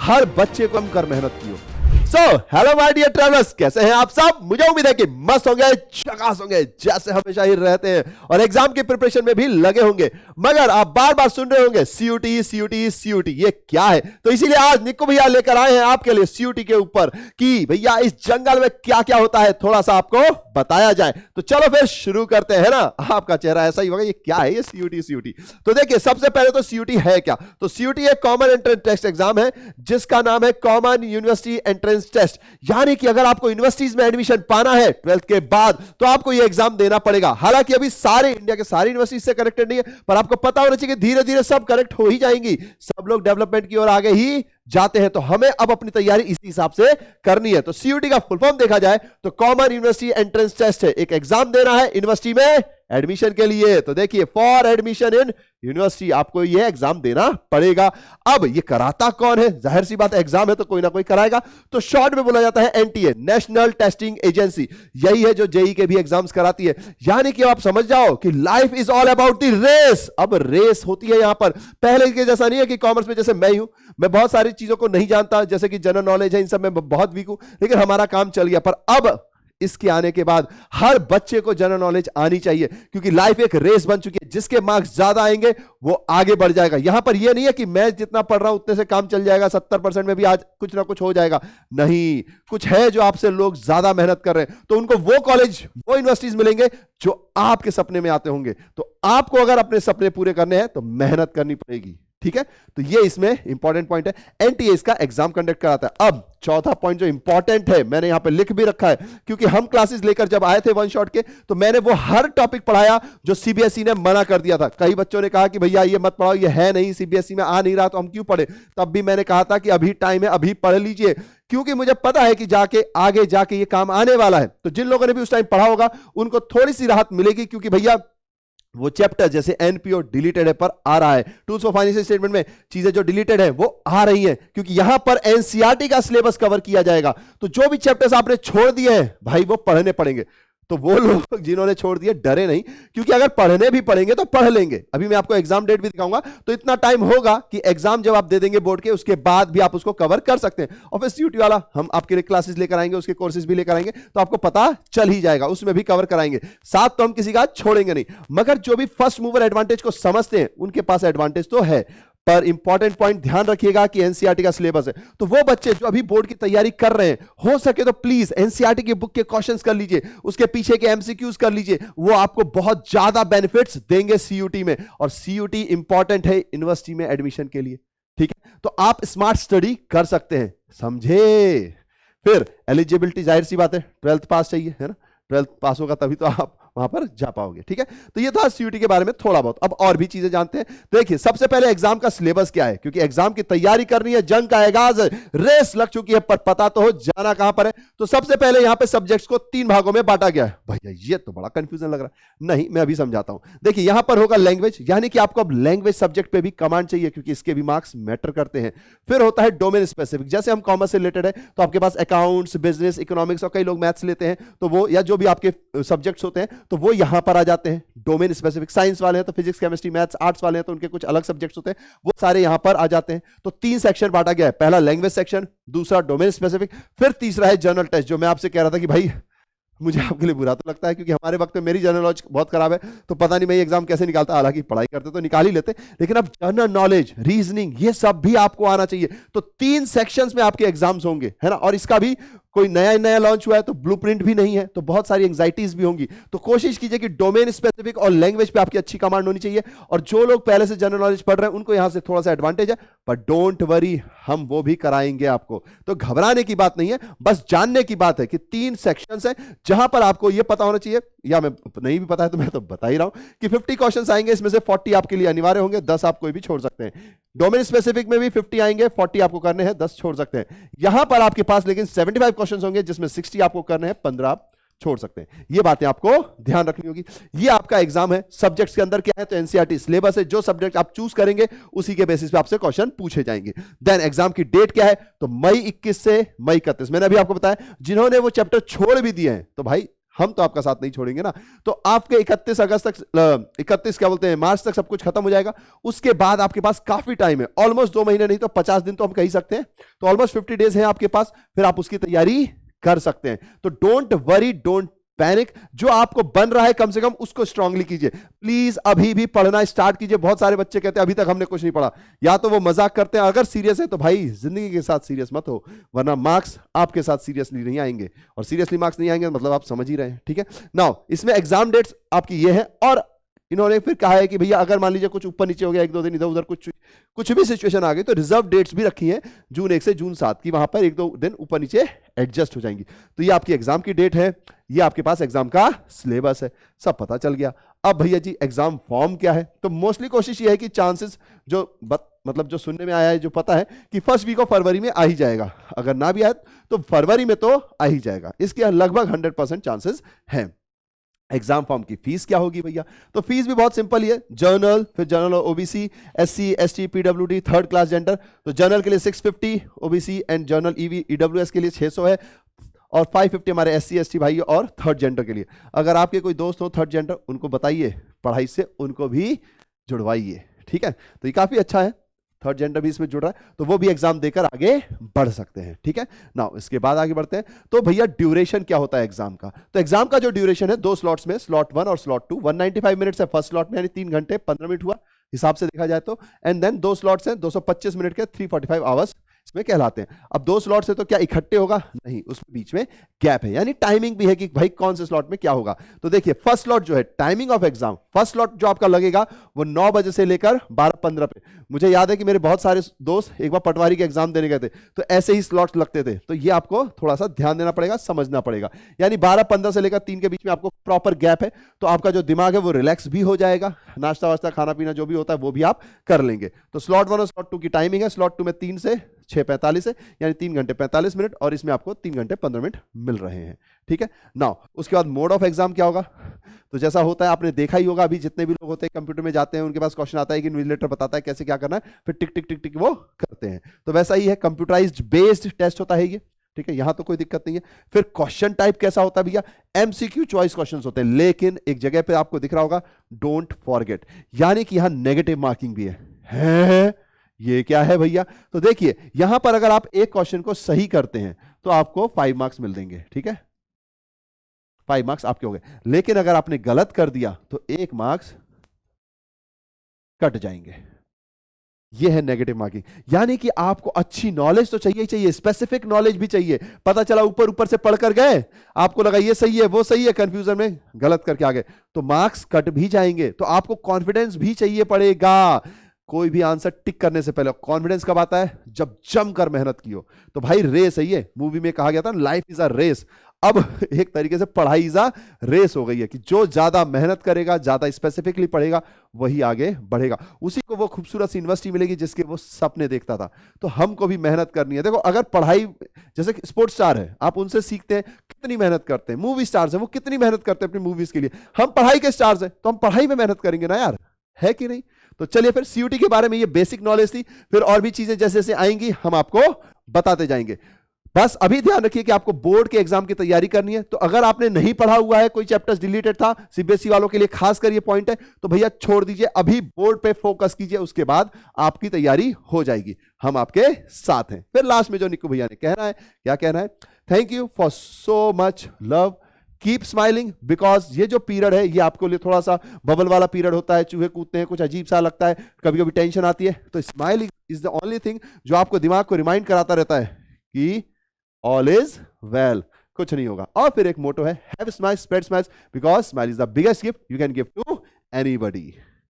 हर बच्चे को हम कर मेहनत की हो। So hello my dear travellers, कैसे हैं आप सब? मुझे उम्मीद है कि मस्त होंगे, झकास होंगे, जैसे हमेशा ही रहते हैं, और एग्जाम की प्रिपरेशन में भी लगे होंगे। मगर आप बार बार सुन रहे होंगे सीयूटी सीयूटी सीयूटी, ये क्या है? तो इसीलिए आज निक्कू भैया लेकर आए हैं आपके लिए सीयूटी के ऊपर कि भैया इस जंगल में क्या क्या होता है, थोड़ा सा आपको बताया जाए। तो चलो फिर शुरू करते हैं ना। आपका चेहरा ऐसा ही होगा, ये क्या है ये सीयूटी सीयूटी? तो देखिए, सबसे पहले तो सीयूटी है क्या? तो सीयूटी एक कॉमन एंट्रेंस टेस्ट एग्जाम है जिसका नाम है कॉमन यूनिवर्सिटी एंट्रेंस टेस्ट। यानी कि अगर आपको यूनिवर्सिटीज में एडमिशन पाना है 12th के बाद, तो आपको यह एग्जाम देना पड़ेगा। हालांकि अभी सारे इंडिया के सारी यूनिवर्सिटीज से कनेक्टेड नहीं है, पर आपको पता होना चाहिए कि धीरे धीरे सब कनेक्ट हो ही जाएंगी, सब लोग डेवलपमेंट की ओर आगे ही जाते हैं। तो हमें अब अपनी तैयारी इसी हिसाब से करनी है। तो सीयूटी का फुल फॉर्म देखा जाए तो कॉमन यूनिवर्सिटी एंट्रेंस टेस्ट है, एक एग्जाम देना है यूनिवर्सिटी में एडमिशन के लिए। तो देखिए, फॉर एडमिशन इन यूनिवर्सिटी आपको यह एग्जाम देना पड़ेगा। अब ये कराता कौन है? जाहिर सी बात है, एग्जाम है तो कोई ना कोई कराएगा। तो शॉर्ट में बोला जाता है एनटीए, नेशनल टेस्टिंग एजेंसी। यही है जो जेई के भी एग्जाम्स कराती है। यानी कि आप समझ जाओ कि life is all about the race. अब रेस होती है यहां पर। पहले के जैसा नहीं है कि कॉमर्स में जैसे मैं हूं, मैं बहुत सारी चीजों को नहीं जानता, जैसे कि जनरल नॉलेज है, इन सब में बहुत वीक हूं, लेकिन हमारा काम चल गया। पर अब इसके आने के बाद हर बच्चे को जनरल नॉलेज आनी चाहिए, क्योंकि लाइफ एक रेस बन चुकी है। जिसके मार्क्स ज्यादा आएंगे वो आगे बढ़ जाएगा। यहां पर यह नहीं है कि मैं जितना पढ़ रहा हूं उतने से काम चल जाएगा, 70% में भी आज कुछ ना कुछ हो जाएगा। नहीं, कुछ है जो आपसे लोग ज्यादा मेहनत कर रहे हैं, तो उनको वो कॉलेज, वो यूनिवर्सिटीज मिलेंगे जो आपके सपने में आते होंगे। तो आपको अगर अपने सपने पूरे करने हैं तो मेहनत करनी पड़ेगी। ठीक है, तो ये इसमें इंपॉर्टेंट पॉइंट है। एनटीए इसका एग्जाम कंडक्ट कराता है। अब चौथा पॉइंट जो इंपॉर्टेंट है, मैंने यहां पे लिख भी रखा है, क्योंकि हम क्लासेस लेकर जब आए थे वन शॉट के, तो मैंने वो हर टॉपिक पढ़ाया जो सीबीएसई ने मना कर दिया था। कई बच्चों ने कहा कि भैया ये मत पढ़ाओ, ये है नहीं, सीबीएसई में आ नहीं रहा, तो हम क्यों पढ़े? तब भी मैंने कहा था कि अभी टाइम है, अभी पढ़ लीजिए, क्योंकि मुझे पता है कि जाके आगे जाके ये काम आने वाला है। तो जिन लोगों ने भी उस टाइम पढ़ा होगा उनको थोड़ी सी राहत मिलेगी, क्योंकि भैया वो चैप्टर जैसे एनपीओ डिलीटेड है पर आ रहा है, टूल्स फॉर फाइनेंशियल स्टेटमेंट में चीजें जो डिलीटेड है वो आ रही हैं, क्योंकि यहां पर एनसीईआरटी का सिलेबस कवर किया जाएगा। तो जो भी चैप्टर्स आपने छोड़ दिए हैं भाई, वो पढ़ने पड़ेंगे। तो वो लोग जिन्होंने छोड़ दिए डरे नहीं, क्योंकि अगर पढ़ने भी पड़ेंगे तो पढ़ लेंगे। अभी मैं आपको एग्जाम डेट भी दिखाऊंगा, तो इतना टाइम होगा कि एग्जाम जब आप दे देंगे बोर्ड के, उसके बाद भी आप उसको कवर कर सकते हैं। और फिर सीयूटी वाला हम आपके लिए क्लासेस लेकर आएंगे, उसके कोर्सेज भी लेकर आएंगे, तो आपको पता चल ही जाएगा, उसमें भी कवर कराएंगे। साथ तो हम किसी का छोड़ेंगे नहीं। मगर जो भी फर्स्ट मूवर एडवांटेज को समझते हैं उनके पास एडवांटेज तो है। पर इंपॉर्टेंट पॉइंट ध्यान रखिएगा कि एनसीईआरटी का सिलेबस है। तो वो बच्चे जो अभी बोर्ड की तैयारी कर रहे हैं, हो सके तो प्लीज एनसीईआरटी की बुक के क्वेश्चंस कर लीजिए, उसके पीछे के एमसीक्यूज कर लीजिए। वो आपको बहुत ज्यादा बेनिफिट्स देंगे सीयूटी में। और सीयूटी इंपॉर्टेंट है यूनिवर्सिटी में एडमिशन के लिए। ठीक है, तो आप स्मार्ट स्टडी कर सकते हैं, समझे? फिर एलिजिबिलिटी, जाहिर सी बात है 12th पास चाहिए, है ना? 12th पास होगा तभी तो आप वहां पर जा पाओगे। ठीक है, तो ये था सीयूटी के बारे में थोड़ा बहुत। अब और भी चीजें जानते हैं। देखिए, सबसे पहले एग्जाम का सिलेबस क्या है, क्योंकि एग्जाम की तैयारी करनी है, जंग का आगाज है, रेस लग चुकी है, पर पता तो हो जाना कहां पर है। तो सबसे पहले यहां पे सब्जेक्ट्स को 3 भागों में बांटा गया है। भैया ये तो बड़ा कंफ्यूजन लग रहा है। नहीं, मैं अभी समझाता हूं। देखिए, यहां पर होगा लैंग्वेज, यानी कि आपको अब लैंग्वेज सब्जेक्ट पे भी कमांड चाहिए, क्योंकि इसके भी मार्क्स मैटर करते हैं। फिर होता है डोमेन स्पेसिफिक, जैसे हम कॉमर्स से रिलेटेड है तो आपके पास अकाउंट्स, बिजनेस, इकोनॉमिक्स, और कई लोग मैथ्स लेते हैं, तो वो या जो भी आपके सब्जेक्ट्स होते हैं तो वो यहां पर आ जाते हैं। डोमेन स्पेसिफिक, साइंस वाले हैं तो फिजिक्स, केमिस्ट्री, मैथ्स, आर्ट्स वाले हैं तो उनके कुछ अलग सब्जेक्ट्स होते हैं, वो सारे यहां पर आ जाते हैं। तो 3 सेक्शन बांटा गया है। पहला लैंग्वेज सेक्शन, दूसरा डोमेन स्पेसिफिक, फिर तीसरा है जनरल टेस्ट। जो मैं आपसे कह रहा था कि भाई मुझे आपके लिए बुरा तो लगता है, क्योंकि हमारे वक्त में मेरी जनरल नॉलेज बहुत खराब है, तो पता नहीं मैं ये एग्जाम कैसे निकालता। हालांकि पढ़ाई करते तो निकाल ही लेते, लेकिन अब जनरल नॉलेज, रीजनिंग, ये सब भी आपको आना चाहिए। तो 3 सेक्शंस में आपके एग्जाम्स होंगे, है ना? और इसका भी कोई नया लॉन्च हुआ है तो ब्लूप्रिंट भी नहीं है, तो बहुत सारी एंजाइटीज भी होंगी। तो कोशिश कीजिए कि डोमेन स्पेसिफिक और लैंग्वेज पे आपकी अच्छी कमांड होनी चाहिए। और जो लोग पहले से जनरल नॉलेज पढ़ रहे हैं उनको यहां से थोड़ा सा एडवांटेज है, पर डोंट वरी, हम वो भी कराएंगे आपको। तो घबराने की बात नहीं है, बस जानने की बात है कि 3 सेक्शंस हैं जहां पर आपको यह पता होना चाहिए, या मैं नहीं भी पता है तो मैं तो बता ही रहा हूं कि 50 क्वेश्चंस आएंगे, इसमें से 40 आपके लिए अनिवार्य होंगे, 10 आप कोई भी छोड़ सकते हैं। डोमेन स्पेसिफिक में भी 50 आएंगे, 40 आपको करने हैं, 10 छोड़ सकते हैं। यहां पर आपके पास लेकिन 75 क्वेश्चंस होंगे, जिसमें 60 आपको करने हैं, 15 आप छोड़ सकते हैं। ये बातें आपको ध्यान रखनी होगी। ये आपका एग्जाम है। सब्जेक्ट्स के अंदर क्या है? तो एनसीईआरटी सिलेबस है, जो सब्जेक्ट आप चूज करेंगे उसी के बेसिस पे आपसे क्वेश्चन पूछे जाएंगे। देन एग्जाम की डेट क्या है? तो मई 21 से मई 31। मैंने अभी आपको बताया, जिन्होंने वो चैप्टर छोड़ भी दिए हैं तो भाई हम तो आपका साथ नहीं छोड़ेंगे ना। तो आपके 31 अगस्त तक 31 क्या बोलते हैं मार्च तक सब कुछ खत्म हो जाएगा। उसके बाद आपके पास काफी टाइम है, ऑलमोस्ट 2 महीने नहीं तो 50 दिन तो हम कह ही सकते हैं, तो ऑलमोस्ट 50 डेज है आपके पास, फिर आप उसकी तैयारी कर सकते हैं। तो डोंट वरी, डोंट पैनिक, जो आपको बन रहा है कम से कम उसको स्ट्रांगली कीजिए। प्लीज अभी भी पढ़ना स्टार्ट कीजिए। बहुत सारे बच्चे कहते हैं अभी तक हमने कुछ नहीं पढ़ा, या तो वो मजाक करते हैं, अगर सीरियस है तो भाई जिंदगी के साथ सीरियस मत हो, वरना मार्क्स आपके साथ सीरियसली नहीं आएंगे, और सीरियसली मार्क्स नहीं आएंगे मतलब आप समझ ही रहे हैं, ठीक है। नाउ इसमें एग्जाम डेट्स आपकी ये है, और इन्होंने फिर कहा है कि भैया अगर मान लीजिए कुछ ऊपर नीचे हो गया, 1-2 दिन इधर उधर कुछ भी सिचुएशन आ गई, तो रिजर्व डेट्स भी रखी है जून 1 से जून 7 की, वहां पर 1-2 दिन ऊपर नीचे एडजस्ट हो जाएंगी। तो ये आपकी एग्जाम की डेट है, ये आपके पास एग्जाम का सिलेबस है, सब पता चल गया। अब भैया जी एग्जाम फॉर्म क्या है, तो मोस्टली कोशिश ये है कि चांसेस जो मतलब जो सुनने में आया है, जो पता है कि फर्स्ट वीक ऑफ फरवरी में आ ही जाएगा, अगर ना भी आए तो फरवरी में तो आ ही जाएगा, इसके लगभग 100% चांसेस हैं। एग्जाम फॉर्म की फीस क्या होगी भैया, तो फीस भी बहुत सिंपल ही है। जर्नल, फिर journal OBC, SC, ST, PWD, third class gender, तो जर्नल के लिए 650, ओबीसी एंड जर्नल ईडब्ल्यूएस के लिए 600 है, और 550 हमारे एससी, एसटी भाई और थर्ड जेंडर के लिए। अगर आपके कोई दोस्त हो थर्ड जेंडर, उनको बताइए पढ़ाई से उनको भी जुड़वाइए, ठीक है। तो ये काफी अच्छा है, थर्ड जेंडर भी इसमें जुड़ रहा है, तो वो भी एग्जाम देकर आगे बढ़ सकते हैं, ठीक है ना। इसके बाद आगे बढ़ते हैं, तो भैया ड्यूरेशन क्या होता है एग्जाम का, तो एग्जाम का जो ड्यूरेशन है 2 स्लॉट्स में, स्लॉट 1 और स्लॉट 2, 195 मिनट्स है फर्स्ट स्लॉट में, यानी 3 घंटे 15 मिनट हुआ हिसाब से देखा जाए तो, एंड देन 2 स्लॉट्स हैं 225 मिनट के, 345 आवर्स इसमें कहलाते हैं। अब 2 स्लॉट से तो क्या इकट्ठे होगा, नहीं, उसमें बीच में गैप है, यानी टाइमिंग भी है कि भाई कौन से स्लॉट में क्या होगा। तो देखिए फर्स्ट स्लॉट जो है timing of exam, first slot जो आपका लगेगा वो 9 बजे से लेकर 12:15 पे। मुझे याद है कि मेरे बहुत सारे दोस्त एक बार पटवारी के एग्जाम देने गए थे, तो ऐसे ही स्लॉट्स लगते थे, तो ये आपको थोड़ा सा ध्यान देना पड़ेगा, समझना पड़ेगा। यानी 12:15 से लेकर 3 के बीच में आपको प्रॉपर गैप है, तो आपका जो दिमाग है वो रिलैक्स भी हो जाएगा, नाश्ता वास्ता खाना पीना जो भी होता है वो भी आप कर लेंगे। तो स्लॉट 1 और स्लॉट 2 की टाइमिंग है, स्लॉट 2 में 3 से 6:45 है, यानी 3 घंटे 45 मिनट, और इसमें आपको 3 घंटे 15 मिनट मिल रहे हैं, ठीक है। नाउ उसके बाद मोड ऑफ एग्जाम क्या होगा, तो जैसा होता है आपने देखा ही होगा, अभी जितने भी लोग होते हैं कंप्यूटर में जाते हैं उनके पास क्वेश्चन आता है कि इन्विजिलेटर बताता है कैसे क्या करना है, फिर टिक टिक टिक टिक वो करते हैं, तो वैसा ही है, कंप्यूटराइज्ड बेस्ड टेस्ट होता है ये, ठीक है, यहां तो कोई दिक्कत नहीं है। फिर क्वेश्चन टाइप कैसा होता है भैया, एमसीक्यू चॉइस क्वेश्चंस होते हैं, लेकिन एक जगह पे आपको दिख रहा होगा डोंट फॉरगेट, यानी कि यहां नेगेटिव मार्किंग भी है। ये क्या है भैया, तो देखिए यहां पर अगर आप एक क्वेश्चन को सही करते हैं तो आपको 5 मार्क्स मिल देंगे, ठीक है, 5 मार्क्स आपके हो गए, लेकिन अगर आपने गलत कर दिया तो 1 मार्क्स कट जाएंगे। ये है नेगेटिव मार्किंग, यानी कि आपको अच्छी नॉलेज तो चाहिए ही चाहिए, स्पेसिफिक नॉलेज भी चाहिए। पता चला ऊपर ऊपर से पढ़कर गए, आपको लगा ये सही है वो सही है, कंफ्यूजन में गलत करके आ गए, तो मार्क्स कट भी जाएंगे। तो आपको कॉन्फिडेंस भी चाहिए पड़ेगा, कोई भी आंसर टिक करने से पहले। कॉन्फिडेंस कब आता है, जब जमकर मेहनत की हो। तो भाई रेस है ये, मूवी में कहा गया था लाइफ इज अ रेस, अब एक तरीके से पढ़ाई इज अ रेस हो गई है कि जो ज्यादा मेहनत करेगा, ज्यादा स्पेसिफिकली पढ़ेगा, वही आगे बढ़ेगा, उसी को वो खूबसूरत सी यूनिवर्सिटी मिलेगी जिसके वो सपने देखता था। तो हमको भी मेहनत करनी है। देखो अगर पढ़ाई, जैसे स्पोर्ट्स स्टार है, आप उनसे सीखते हैं कितनी मेहनत करते हैं, मूवी स्टार्स है वो कितनी मेहनत करते हैं अपनी मूवीज के लिए, हम पढ़ाई के स्टार्स हैं तो हम पढ़ाई में मेहनत करेंगे ना यार, है कि नहीं। तो चलिए फिर सीयूटी के बारे में ये बेसिक नॉलेज थी, फिर और भी चीजें जैसे जैसे आएंगी हम आपको बताते जाएंगे। बस अभी ध्यान रखिए कि आपको बोर्ड के एग्जाम की तैयारी करनी है, तो अगर आपने नहीं पढ़ा हुआ है, कोई चैप्टर्स डिलीटेड था, सीबीएसई वालों के लिए खास कर ये पॉइंट है, तो भैया छोड़ दीजिए, अभी बोर्ड पे फोकस कीजिए, उसके बाद आपकी तैयारी हो जाएगी, हम आपके साथ हैं। फिर लास्ट में जो निक्कू भैया ने कहना है, क्या कहना है, thank you for so much love, keep smiling, because ये जो पीरियड है ये आपको लिए थोड़ा सा बबल वाला पीरियड होता है, चूहे कूदते हैं, कुछ अजीब सा लगता है, कभी कभी टेंशन आती है, तो smiling is the only thing जो आपको दिमाग को रिमाइंड कराता रहता है कि ऑल इज वेल, कुछ नहीं होगा। और फिर एक मोटो है, have smile spread smiles, because smile is the biggest gift you can give to anybody.